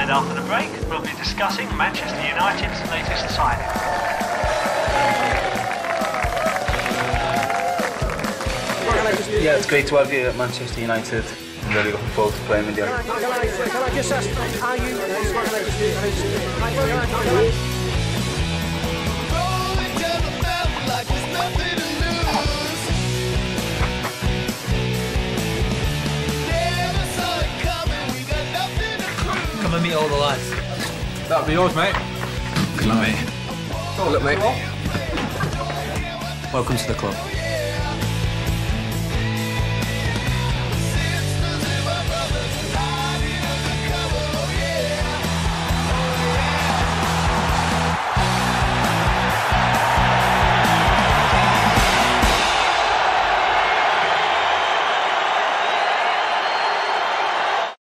And after the break, we'll be discussing Manchester United's latest signing. Yeah, it's great to have you at Manchester United. I'm really looking forward to playing with you. Can I just ask, are you... Come and meet all the lads. That'll be yours, mate. Good luck, mate. Oh, look, mate. Welcome to the club.